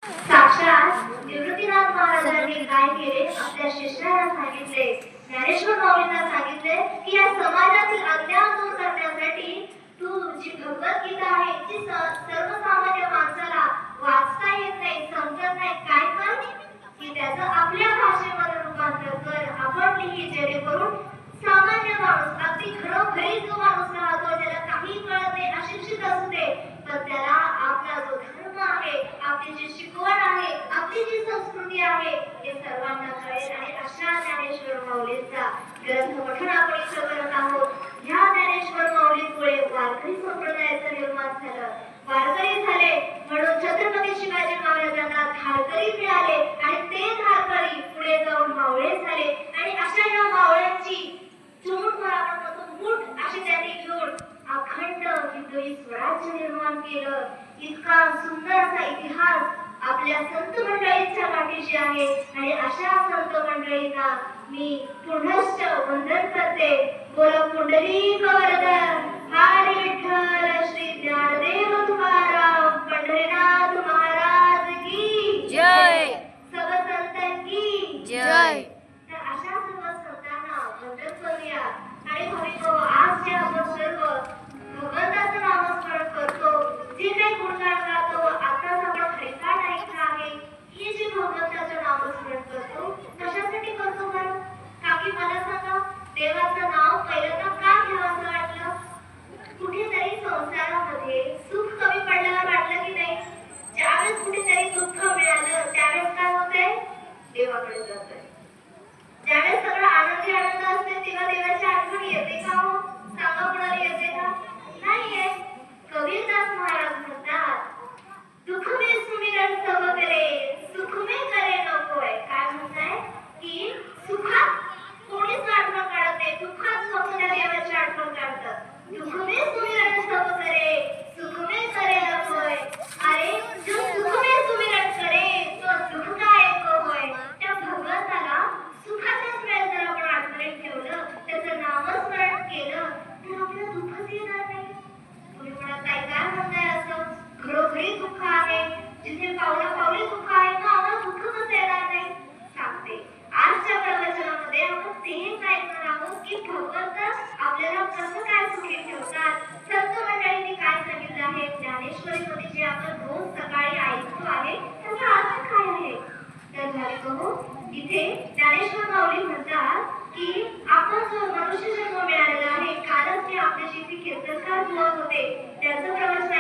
साक्षात निवृत्तीनाथ महाराजांनी काय केले आपल्या शिष्याला सांगितले, ज्ञानेश्वर माऊलींना सांगितले की या समाजातील अज्ञान दूर करण्यासाठी तू जी भगवद्गीता आहे जी सर्वसामान्य माणसाला वाचता येत नाही, समजत नाही, काय कर की त्याचं आपल्या भाषेमध्ये रूपांतर कर, आपण लिही, जेणेकरून सामान्य माणूस अगदी घरोघरी जो माणूस राहतो ज्याला काही कळत नाही, अशिक्षित असू दे, पण त्याला आपला जो धर्म आहे, आपली जी शिकवण आहे, आपली जी संस्कृती आहे हे सर्वांना कळेल. आणि अशा ज्ञानेश्वर माऊलींचा ग्रंथ पठण आपण इथं करत आहोत. ह्या ज्ञानेश्वर माऊलींमुळे वारकरी संप्रदायाचं निर्माण झालं, वारकरी झाले म्हणून छत्रपती शिवाजी महाराजांना धारकरी मिळाले आणि ते धारकरी पुढे जाऊन मावळे झाले. आणि अशा या मावळ्यांची चूड आपण म्हणतो मूठ अशी त्यांनी घेऊन अखंड हिंदवी स्वराज्य निर्माण केलं. इतका सुंदर असा इतिहास आपल्या संत मंडळींच्या पाठीशी आहे. आणि अशा संत मंडळींना मी पुनश्च वंदन करते. बोल पुंडलिक वरद हरी विठ्ठल श्री ज्ञानदेव तुकाराम पंढरीनाथ महाराज की जय. सर्व संतांची की जय. तर अशा सर्व संतांना वंदन करूया. आणि भाविको, आज जे आपण सर्व भगवंताचं नामस्मरण करतो, जे काही गुणगान गातो, आताच आपण हरिपाठ ऐकलं आहे, हे जे भगवंताचं नामस्मरण करतो कशासाठी करतो बरं? काकी मला सांगा, देवाचं नाव पहिल्यांदा का घ्यावंसं वाटलं? कुठेतरी संसारामध्ये सुख कमी पडल्यावर वाटलं की नाही? ज्यावेळेस कुठेतरी दुःख मिळालं त्यावेळेस काय होतंय? देवाकडे जातोय. ज्यावेळेस सगळं आनंदी आनंद असते तेव्हा देवाची आठवण येते का हो? सांगा, कोणाला येते का? नाहीये. कबीरदास महाराज म्हणतात, दुःख में सुमिरन सब करे, सुख में करे नकोय. काय म्हणताय की सुखात कोणीच आठवण काढत नाही, दुःखात फक्त त्या देवाची आठवण काढतात. दुःख में सुमिरन सब करे, सुख में करे नकोय. अरे जो सुख में सुमिरन करे तो दुःख काय होय. त्या भगवंताला सुखाच्याच वेळेस जर आपण आठवणीत ठेवलं, त्याचं नामस्मरण केलं तर आपल्याला दुःखच येणार नाही. तुम्ही म्हणाल काय म्हणताय असं? घरोघरी दुःख आहे, जिथे पावला पावली दुःख आहे, मग आम्हाला दुःख कसं येणार नाही? सांगते. आजच्या प्रवचनामध्ये आपण ते ऐकणार आहोत की भगवंत आपल्याला कसं काय सुखी ठेवतात. संत मंडळींनी काय सांगितलं आहे ज्ञानेश्वरीमध्ये जे आपण रोज सकाळी ऐकतो आहे त्याचा अर्थ काय आहे? तर भाविको, इथे ज्ञानेश्वर माऊली म्हणतात की आपण जो मनुष्य जन्म मिळालेला आहे, कालच मी आपल्याशी कीर्तनकार बोलत होते, त्याचं प्रवचन